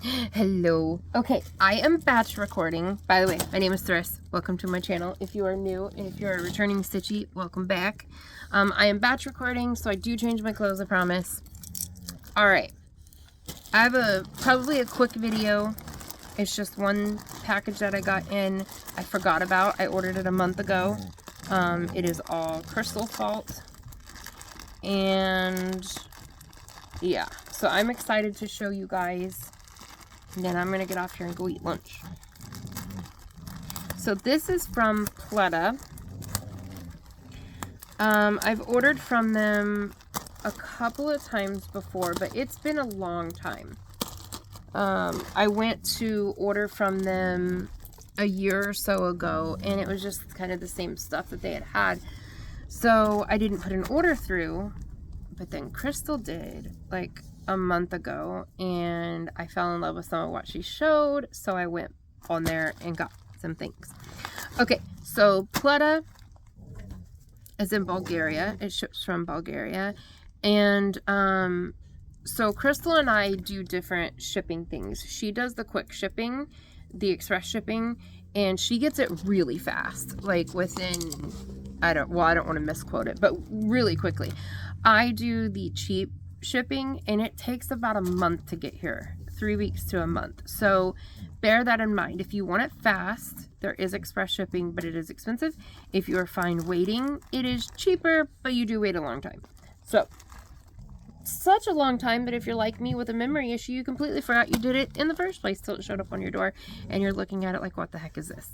Hello. Okay, I am batch recording. By the way, my name is Thriss. Welcome to my channel. If you are new and if you're a returning Stitchy, welcome back. I am batch recording, so I do change my clothes, I promise. Alright. I have probably a quick video. It's just one package that I got in. I forgot about. I ordered it a month ago. It is all Crystal's fault. And yeah, so I'm excited to show you guys. And then I'm going to get off here and go eat lunch. So this is from Pleta. I've ordered from them a couple of times before, but it's been a long time. I went to order from them a year or so ago, and it was just kind of the same stuff that they had. So I didn't put an order through, but then Crystal did, like a month ago, and I fell in love with some of what she showed, so I went on there and got some things. Okay, so Pleta is in Bulgaria. It ships from Bulgaria, and so Crystal and I do different shipping things. She does the quick shipping, the express shipping, and she gets it really fast, like within, I don't want to misquote it, but really quickly. I do the cheap shipping, and it takes about a month to get here, 3 weeks to a month. So bear that in mind. If you want it fast, there is express shipping, but it is expensive. If you are fine waiting, it is cheaper, but you do wait a long time. So such a long time that if you're like me with a memory issue, you completely forgot you did it in the first place till it showed up on your door, and you're looking at it like, what the heck is this?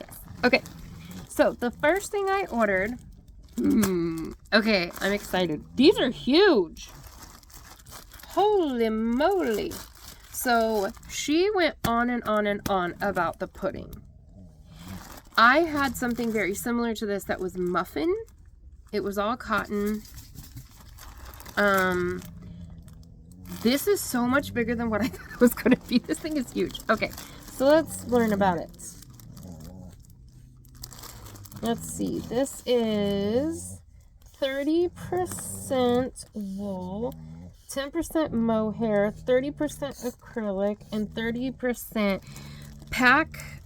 Yes. Okay, so the first thing I ordered, okay, I'm excited. These are huge. Holy moly. So she went on and on and on about the pudding. I had something very similar to this that was muffin. It was all cotton. This is so much bigger than what I thought it was going to be. This thing is huge. Okay, so let's learn about it. Let's see. This is 30% wool, 10% mohair, 30% acrylic, and 30% pack.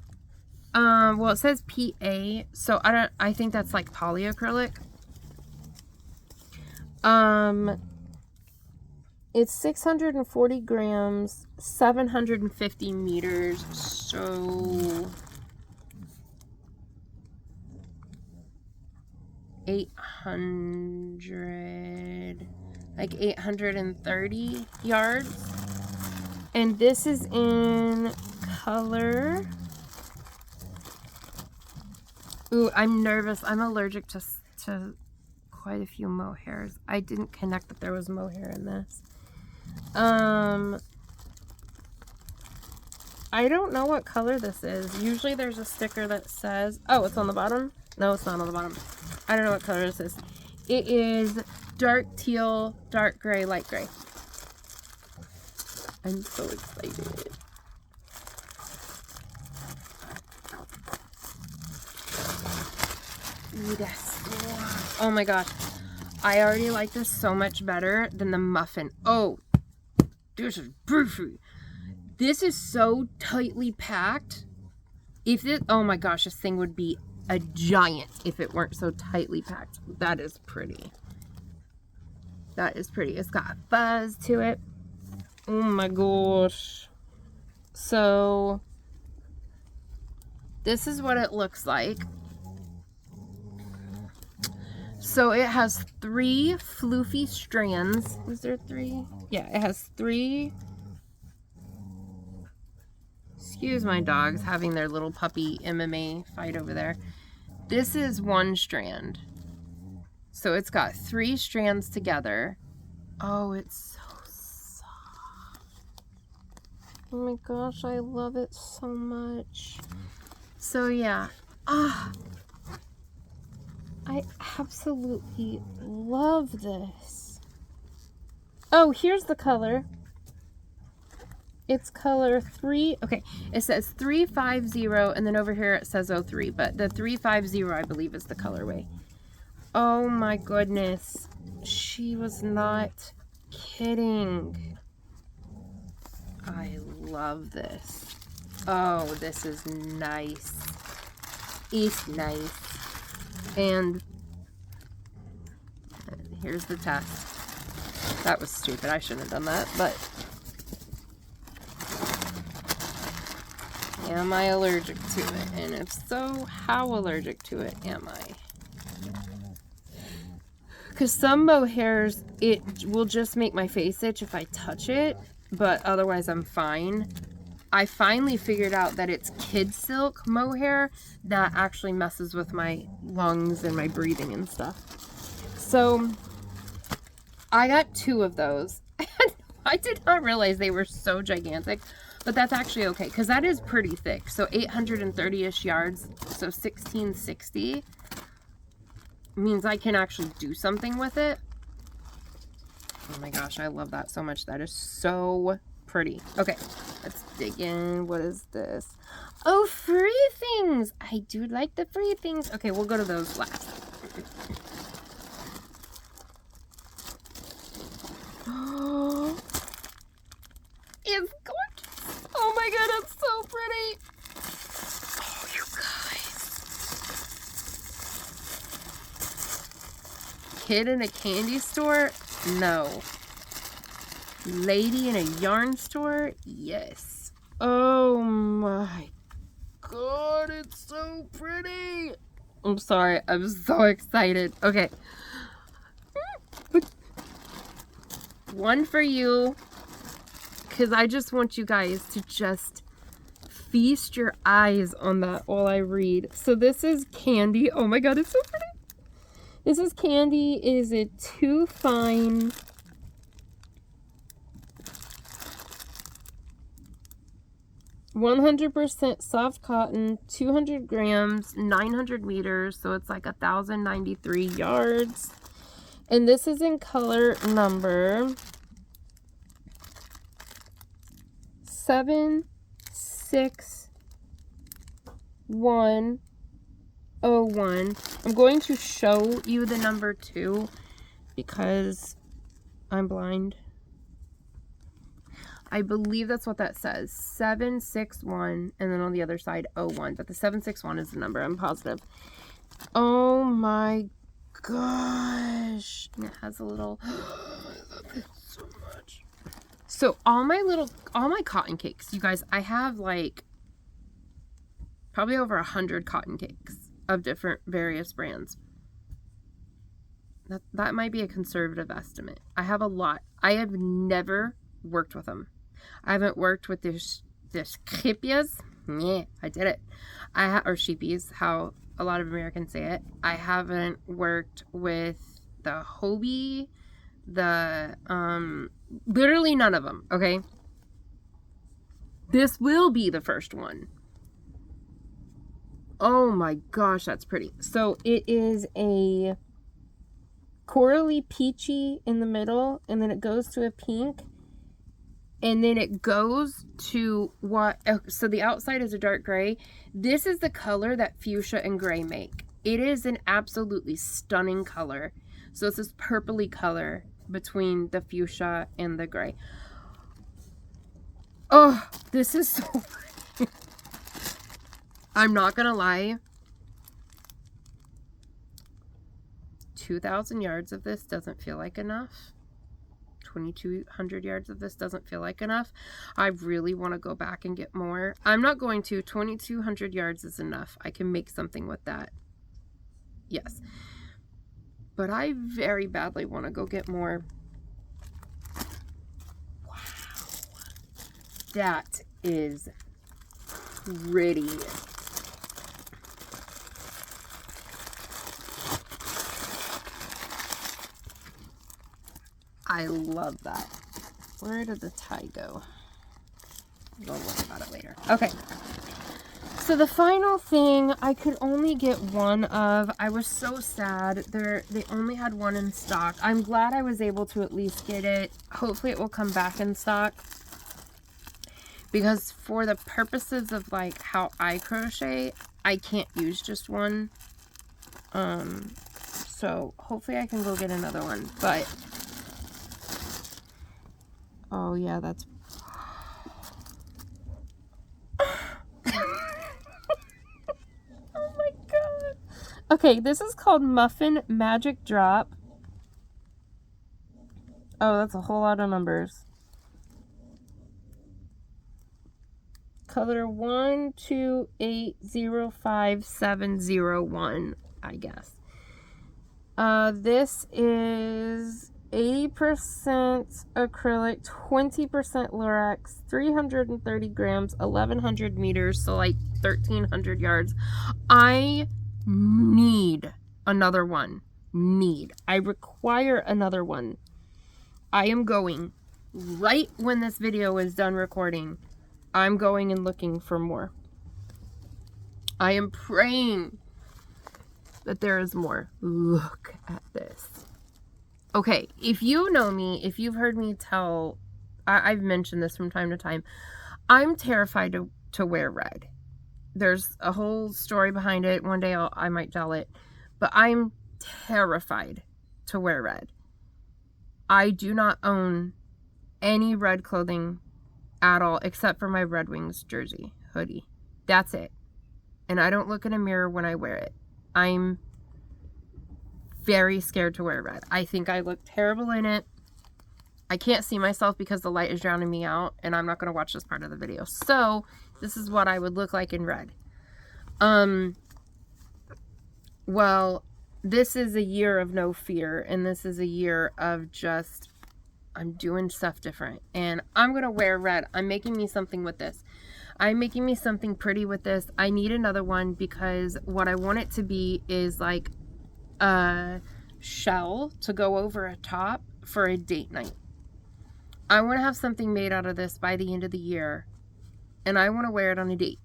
Well, it says PA, so I think that's like polyacrylic. It's 640 grams, 750 meters, so 830 yards. And this is in color. Ooh, I'm nervous. I'm allergic to quite a few mohairs. I didn't connect that there was mohair in this. I don't know what color this is. Usually there's a sticker that says, oh, it's on the bottom? No, it's not on the bottom. I don't know what color this is. It is dark teal, dark gray, light gray. I'm so excited. Yes. Oh my gosh. I already like this so much better than the muffin. Oh, this is beefy. This is so tightly packed. If it, oh my gosh, this thing would be a giant if it weren't so tightly packed. That is pretty. That is pretty. It's got fuzz to it. Oh my gosh. So this is what it looks like. So it has 3 floofy strands. Is there 3? Yeah, it has 3. Excuse my dogs having their little puppy MMA fight over there. This is 1 strand. So it's got 3 strands together. Oh, it's so soft. Oh my gosh, I love it so much. So yeah. I absolutely love this. Oh, here's the color. It's color 3. Okay, it says 350, and then over here it says 03, but the 350 I believe is the colorway. Oh my goodness. She was not kidding. I love this. Oh, this is nice. It's nice. And here's the test. That was stupid. I shouldn't have done that, but am I allergic to it? And if so, how allergic to it am I? Because some mohairs, it will just make my face itch if I touch it, but otherwise I'm fine. I finally figured out that it's kid silk mohair that actually messes with my lungs and my breathing and stuff. So I got 2 of those. I did not realize they were so gigantic, but that's actually okay because that is pretty thick. So 830-ish yards, so 1660 means I can actually do something with it. Oh my gosh, I love that so much. That is so pretty. Okay, let's dig in. What is this? Oh, free things. I do like the free things. Okay, we'll go to those last. Oh, it's gorgeous. Oh my god, it's so pretty. Oh, you guys. Kid in a candy store? No. Lady in a yarn store? Yes. Oh my god, it's so pretty. I'm sorry, I'm so excited. Okay. One for you, because I just want you guys to just feast your eyes on that while I read. So this is Candy. Oh my god, it's so pretty. This is Candy. Is it too fine? 100% soft cotton, 200 grams, 900 meters, so it's like 1,093 yards. And this is in color number 76101. I'm going to show you the number 2 because I'm blind. I believe that's what that says. 761, and then on the other side, 01. But the 761 is the number, I'm positive. Oh my gosh. And it has a little... I love it so much. So all my cotton cakes, you guys, I have like probably over 100 cotton cakes of different various brands. That might be a conservative estimate. I have a lot. I have never worked with them. I haven't worked with this Cashapp. Yeah, I did it. Or sheepies, how a lot of Americans say it. I haven't worked with the Hobie, literally none of them, okay? This will be the first one. Oh my gosh, that's pretty. So it is a corally peachy in the middle, and then it goes to a pink. And then it goes to so the outside is a dark gray. This is the color that fuchsia and gray make. It is an absolutely stunning color. So it's this purpley color between the fuchsia and the gray. Oh, this is so pretty. I'm not gonna lie. 2,000 yards of this doesn't feel like enough. 2,200 yards of this doesn't feel like enough. I really want to go back and get more. I'm not going to. 2,200 yards is enough. I can make something with that. Yes. But I very badly want to go get more. Wow. That is pretty. I love that. Where did the tie go? We'll worry about it later. Okay. So the final thing, I could only get one of. I was so sad. They only had one in stock. I'm glad I was able to at least get it. Hopefully it will come back in stock. Because for the purposes of like how I crochet, I can't use just one. So hopefully I can go get another one. But oh yeah, that's... Okay, this is called Muffin Magic Drop. Oh, that's a whole lot of numbers. Color 1280571, I guess. This is 80% acrylic, 20% Lurex, 330 grams, 1100 meters, so like 1300 yards. I need another one. I require another one. I am going, right when this video is done recording, I'm going and looking for more. I am praying that there is more. Look at this. Okay, if you know me, if you've heard me tell, I've mentioned this from time to time, I'm terrified to wear red. There's a whole story behind it. One day I might tell it, but I'm terrified to wear red. I do not own any red clothing at all, except for my Red Wings jersey hoodie. That's it. And I don't look in a mirror when I wear it. I'm very scared to wear red. I think I look terrible in it. I can't see myself because the light is drowning me out, and I'm not going to watch this part of the video. So this is what I would look like in red. Well, this is a year of no fear, and this is a year of just, I'm doing stuff different, and I'm going to wear red. I'm making me something with this. I'm making me something pretty with this. I need another one because what I want it to be is like a shell to go over a top for a date night. I want to have something made out of this by the end of the year, and I want to wear it on a date.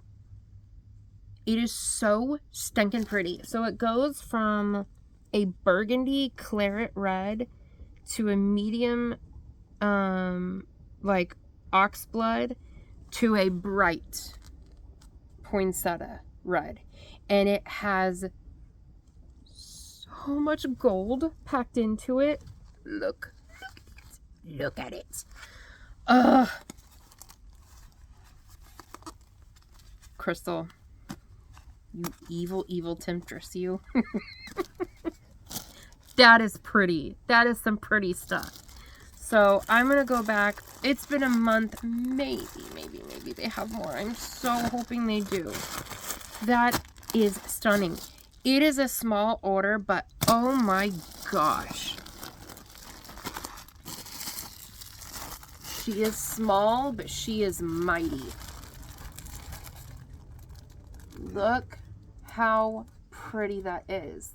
It is so stinking pretty. So it goes from a burgundy claret red to a medium like oxblood to a bright poinsettia red, and it has so much gold packed into it. Look at it. Crystal, you evil temptress, you. That is pretty. That is some pretty stuff. So I'm going to go back. It's been a month. Maybe they have more. I'm so hoping they do. That is stunning. It is a small order, but oh my gosh. She is small, but she is mighty. Look how pretty that is.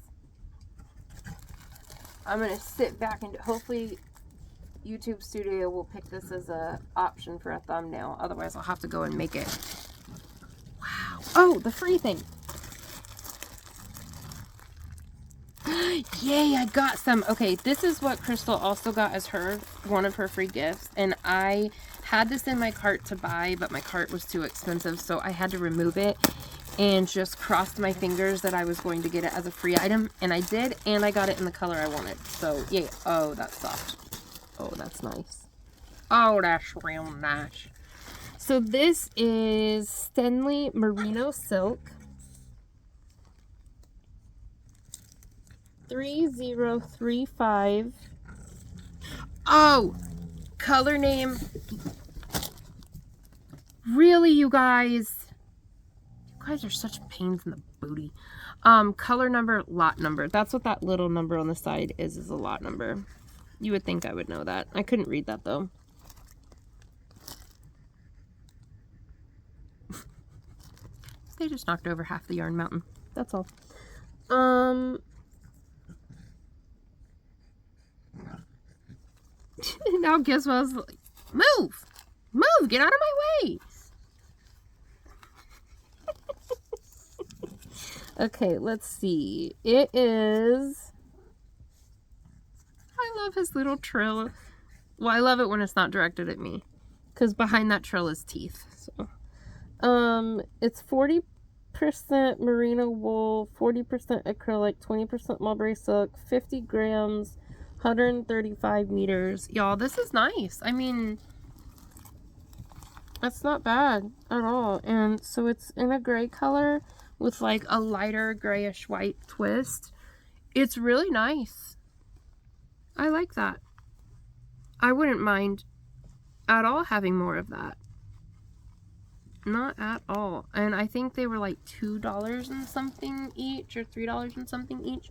I'm going to sit back and hopefully YouTube Studio will pick this as an option for a thumbnail. Otherwise, I'll have to go and make it. Wow. Oh, the free thing. Yay, I got some. Okay, this is what Crystal also got as one of her free gifts. And I had this in my cart to buy, but my cart was too expensive, so I had to remove it and just crossed my fingers that I was going to get it as a free item. And I did, and I got it in the color I wanted. So, yay. Oh, that's soft. Oh, that's nice. Oh, that's real nice. So this is Stenley Merino Silk. 3035. Oh, color name. Really, you guys? You guys are such pains in the booty. Color number, lot number. That's what that little number on the side is a lot number. You would think I would know that. I couldn't read that though. They just knocked over half the yarn mountain. That's all. Now guess what I was like, move, get out of my way. Okay, let's see. It is, I love his little trill. Well, I love it when it's not directed at me, because behind that trill is teeth. So, it's 40% merino wool, 40% acrylic, 20% mulberry silk, 50 grams, 135 meters. Y'all, this is nice. I mean, that's not bad at all. And so it's in a gray color with like a lighter grayish white twist. It's really nice. I like that. I wouldn't mind at all having more of that. Not at all. And I think they were like $2 and something each, or $3 and something each.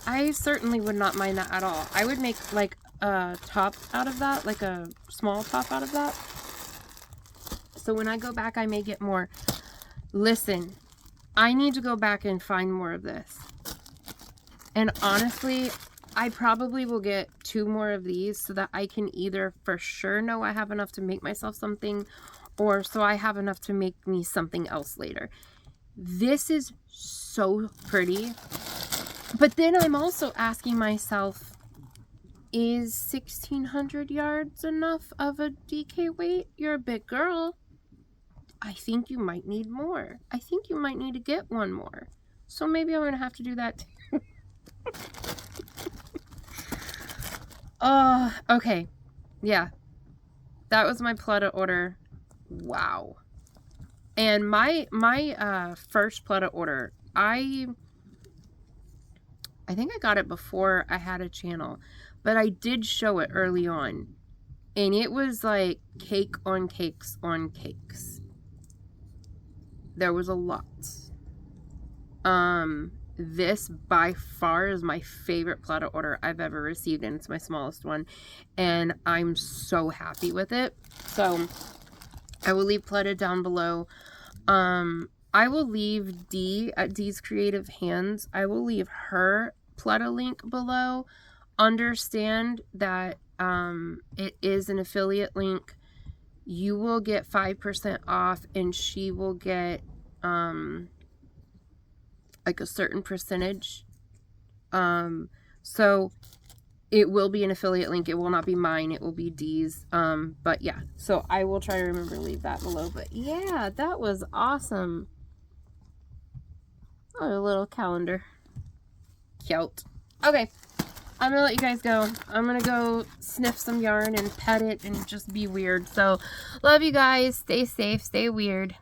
I certainly would not mind that at all. I would make like a top out of that, like a small top out of that. So when I go back, I may get more. Listen, I need to go back and find more of this. And honestly, I probably will get 2 more of these so that I can either for sure know I have enough to make myself something, or so I have enough to make me something else later. This is so pretty. But then I'm also asking myself, is 1,600 yards enough of a DK weight? You're a big girl. I think you might need more. I think you might need to get one more. So maybe I'm going to have to do that too. Okay. Yeah. That was my Pleta order. Wow. And my first Pleta order, I think I got it before I had a channel, but I did show it early on, and it was like cake on cakes on cakes. There was a lot. This by far is my favorite Pleta order I've ever received, and it's my smallest one, and I'm so happy with it. So I will leave Pleta down below. I will leave Dee at Dee's Creative Hands. I will leave her Pleta link below. Understand that it is an affiliate link. You will get 5% off, and she will get like a certain percentage. So it will be an affiliate link. It will not be mine. It will be Dee's. But yeah, so I will try to remember to leave that below. But yeah, that was awesome. Oh, a little calendar. Cute. Okay, I'm gonna let you guys go. I'm gonna go sniff some yarn and pet it and just be weird. So love you guys. Stay safe. Stay weird.